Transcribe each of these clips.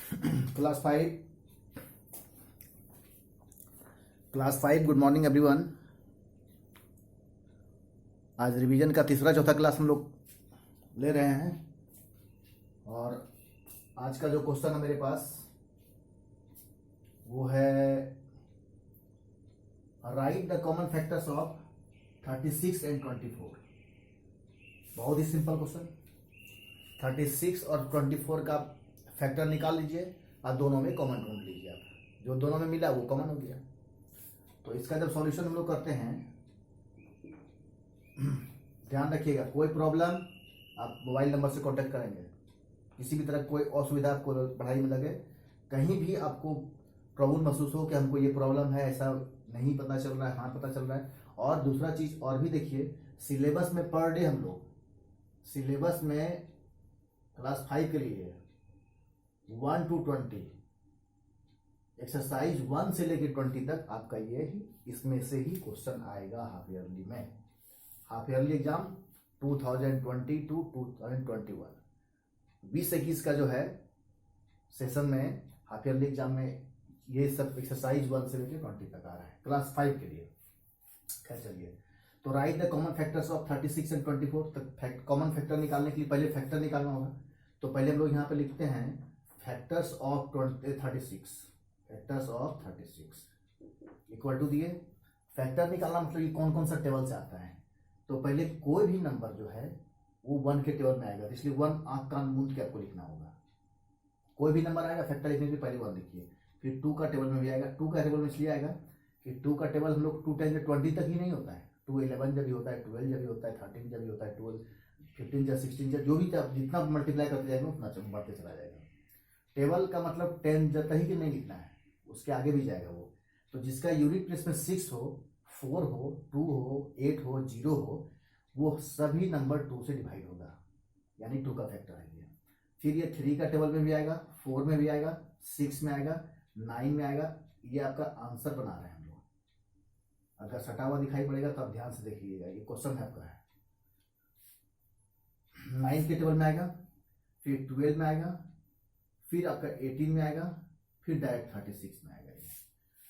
Class 5 good morning everyone. आज revision का तीसरा चौथा क्लास हम लोग ले रहे हैं और आज का जो क्वेश्चन है मेरे पास वो है right the common factors of 36 and 24। बहुत ही सिंपल क्वेश्चन। 36 और 24 का फैक्टर निकाल लीजिए और दोनों में कॉमन ढूंढ लीजिए। आप जो दोनों में मिला वो कॉमन हो गया। तो इसका जब सॉल्यूशन हम लोग करते हैं, ध्यान रखिएगा, कोई प्रॉब्लम आप मोबाइल नंबर से कांटेक्ट करेंगे। किसी भी तरह कोई असुविधा आपको पढ़ाई में लगे, कहीं भी आपको प्रॉब्लम महसूस हो कि हमको ये प्रॉब्लम है, ऐसा नहीं पता चल रहा है, हाँ पता चल रहा है। और दूसरा चीज और भी देखिए, सिलेबस में पर डे हम लोग सिलेबस में क्लास 5 के लिए 1 to 20 एक्सरसाइज 1 से लेकर 20 तक आपका ये ही इसमें से ही क्वेश्चन आएगा हाफ ईयरली में। हाफ ईयरली एग्जाम 2020 to 2021 20-21 का जो है सेशन में हाफ ईयरली एग्जाम में ये सब एक्सरसाइज 1 से लेकर 20 तक आ रहा है क्लास 5 के लिए। खैर चलिए, तो right the common factors of 36 and 24। तक कॉमन फैक्टर निकालने के लिए पहले फैक्टर निकालना होगा। तो पहले हम लोग यहाँ पे लिखते हैं फैक्टर्स ऑफ 36 इक्वल टू दिए। फैक्टर निकालना मतलब ये कौन कौन सा टेबल से आता है। तो पहले कोई भी नंबर जो है वो 1 के टेबल में आएगा, इसलिए 1 आंख कान मूंद के आपको लिखना होगा। कोई भी नंबर आएगा फैक्टर लिखने के पहले 1 लिखिए। फिर 2 का टेबल में भी आएगा। 2 का टेबल में इसलिए आएगा कि 2 का टेबल हम लोग 2 10 20 तक ही नहीं होता है। 2 11 जब भी होता है, 12 जब भी होता है, 13 जब भी होता है, 12 15 जब 16 जब जो भी जितना मल्टीप्लाई करते जाएगा उतना बढ़ते चला जाएगा। टेबल का मतलब 10 जब तक ही नहीं लिखना है, उसके आगे भी जाएगा वो। तो जिसका यूनिट प्लेस में 6 हो, 4 हो, 2 हो, 8 हो, 0 हो, वो सभी नंबर 2 से डिवाइड होगा, यानी 2 का फैक्टर है ये। फिर ये 3 का टेबल में भी आएगा, 4 में भी आएगा, 6 में आएगा, 9 में आएगा। ये आपका आंसर बना रहे हैं हम लोग। अगर सटा हुआ दिखाई पड़ेगा तो आप ध्यान से देखिएगा, ये क्वेश्चन है आपका है। 9 के टेबल में आएगा, फिर 12 में आएगा, फिर आपका 18 में आएगा, फिर डायरेक्ट 36 में आएगा।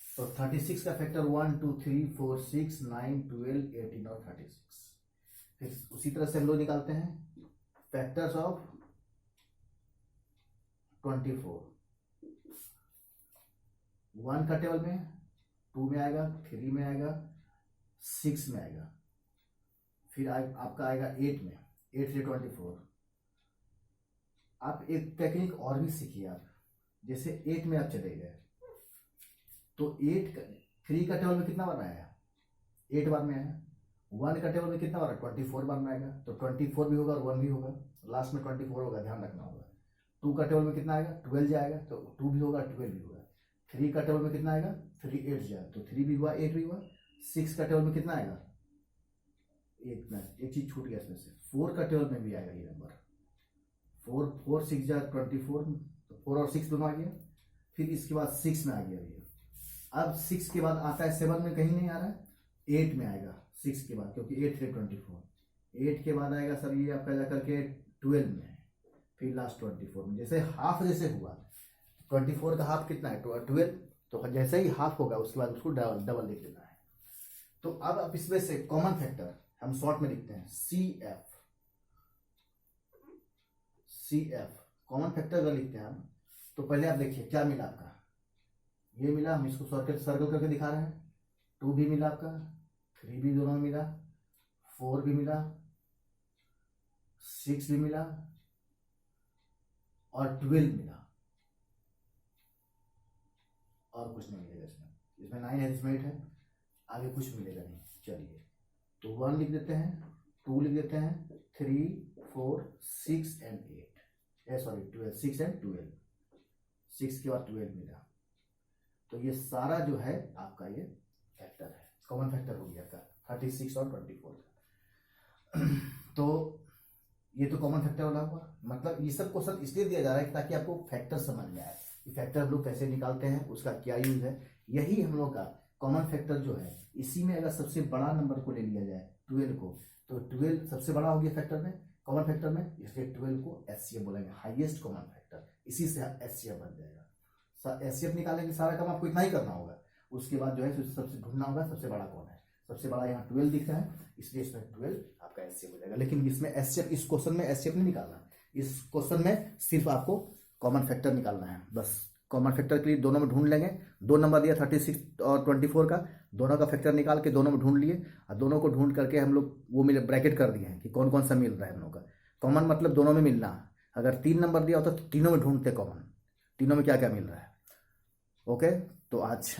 तो 36 का फैक्टर 1 2 3 4 6 9 12 18 और 36। फिर उसी तरह से हम लोग निकालते हैं फैक्टर्स ऑफ 24। 1 का टेबल में 2 में आएगा, 3 में आएगा, 6 में आएगा, फिर आपका आएगा 8 में, 8 से 24। आप एक टेक्निक और भी सीखिए। आप जैसे 8 में आप चले गए तो 3 का टेबल में कितना बार आया, 8 बार में आया। 1 का टेबल में कितना बार, 24 बार में आएगा। तो 24 भी होगा और 1 भी होगा, लास्ट में 24 होगा, ध्यान रखना होगा। 2 का टेबल में कितना आएगा, 12 जाएगा, तो 2 भी होगा, 12 भी होगा। 3 का टेबल में कितना आएगा, 3 8 जाएगा, तो 3 भी हुआ, 8 भी हुआ। 6 का टेबल में कितना आएगा, एक चीज छूट गया इसमें से, 4 का टेबल में भी आएगा ये नंबर। 4 6 जा 24, तो 4 और 6 दोनों आ गया। फिर इसके बाद 6 में आ गया ये। अब 6 के बाद आता है 7 में, कहीं नहीं आ रहा है, 8 में आएगा 6 के बाद, क्योंकि 8 से 24। 8 के बाद आएगा सर ये आपका जाकर के 12 में, फिर लास्ट 24 में। जैसे हाफ जैसे हुआ, 24 का हाफ कितना है, 12। तो जैसे ही हाफ होगा उसके बाद उसको डबल लिख देना है। तो अब आप इसमें से कॉमन फैक्टर हम शॉर्ट में लिखते हैं CF कॉमन फैक्टर अगर लिखते हैं हम, तो पहले आप देखिए क्या मिला आपका। ये मिला, हम इसको सर्कल करके दिखा रहे हैं। 2 भी मिला आपका, 3 भी दोनों में मिला, 4 भी मिला, 6 भी मिला और 12 मिला। और कुछ नहीं मिलेगा इसमें 9 है, इसमें 8 है, आगे कुछ मिलेगा नहीं। चलिए, तो 1 लिख देते हैं, 2 लिख देते हैं, 3 4 6 एंड 8, सॉरी 12, 6 एंड 12, 6 के बाद 12 मिला। तो ये सारा जो है आपका ये फैक्टर है, कॉमन फैक्टर हो गया था 36 और 24 का। तो ये तो कॉमन फैक्टर वाला हुआ। मतलब ये सब क्वेश्चन इसलिए दिया जा रहा है ताकि आपको फैक्टर समझ में आए, फैक्टर हम लोग कैसे निकालते हैं, उसका क्या यूज है। यही हम लोग का कॉमन फैक्टर जो है। इसी में अगर सबसे बड़ा नंबर को ले लिया जाए 12 को, तो 12 सबसे बड़ा हो गया फैक्टर में, कॉमन फैक्टर में, इसलिए 12 को एचसीएफ बोलेंगे, हाईएस्ट कॉमन फैक्टर। इसी से एचसीएफ बन जाएगा। एचसीएफ निकालेंगे, सारा काम आपको इतना ही करना होगा। उसके बाद जो है सबसे ढूंढना होगा सबसे बड़ा कौन है। सबसे बड़ा यहाँ 12 दिख रहा है, इसलिए इसमें 12 आपका एचसीएफ हो जाएगा। लेकिन इसमें एचसीएफ, इस क्वेश्चन में एचसीएफ नहीं निकालना। इस क्वेश्चन में सिर्फ आपको कॉमन फैक्टर निकालना है बस। कॉमन फैक्टर के लिए दोनों में ढूंढ लेंगे। 2 नंबर दिया 36 और 24 का, दोनों का फैक्टर निकाल के दोनों में ढूंढ लिए और दोनों को ढूंढ करके हम लोग वो मिले ब्रैकेट कर दिए हैं कि कौन कौन सा मिल रहा है हम लोग का। कॉमन मतलब दोनों में मिलना। अगर 3 नंबर दिया होता तो तीनों में ढूंढते कॉमन, तीनों में क्या क्या मिल रहा है। ओके, तो आज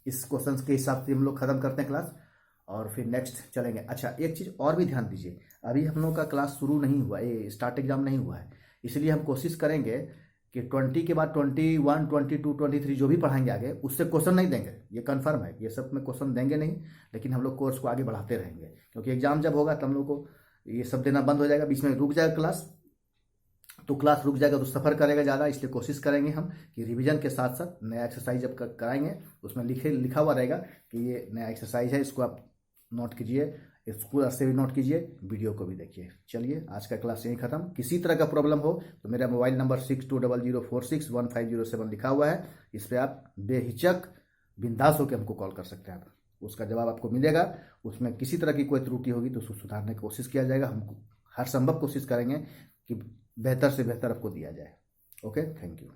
इस क्वेश्चन के हिसाब से हम लोग खत्म करते हैं क्लास और फिर नेक्स्ट चलेंगे। अच्छा, एक चीज़ और भी ध्यान दीजिए, अभी हम लोग का क्लास शुरू नहीं हुआ, ये स्टार्ट एग्जाम नहीं हुआ है, इसलिए हम कोशिश करेंगे कि 20 के बाद 21, 22, 23 जो भी पढ़ाएंगे आगे उससे क्वेश्चन नहीं देंगे, ये कंफर्म है। ये सब में क्वेश्चन देंगे नहीं, लेकिन हम लोग कोर्स को आगे बढ़ाते रहेंगे, क्योंकि एग्जाम जब होगा तब हम लोग को ये सब देना बंद हो जाएगा, बीच में रुक जाएगा क्लास। तो क्लास रुक जाएगा तो सफ़र करेगा ज़्यादा, इसलिए कोशिश करेंगे हम कि रिवीजन के साथ साथ नया एक्सरसाइज जब कराएंगे उसमें लिखा हुआ रहेगा कि ये नया एक्सरसाइज है, इसको आप नोट कीजिए, स्कूल से भी नोट कीजिए, वीडियो को भी देखिए। चलिए आज का क्लास यहीं खत्म। किसी तरह का प्रॉब्लम हो तो मेरा मोबाइल नंबर 6200461507 लिखा हुआ है, इस पर आप बेहिचक बिंदास होकर हमको कॉल कर सकते हैं। आप उसका जवाब आपको मिलेगा, उसमें किसी तरह की कोई त्रुटि होगी तो उसको सुधारने की कोशिश किया जाएगा। हम हर संभव कोशिश करेंगे कि बेहतर से बेहतर आपको दिया जाए। Okay, thank you.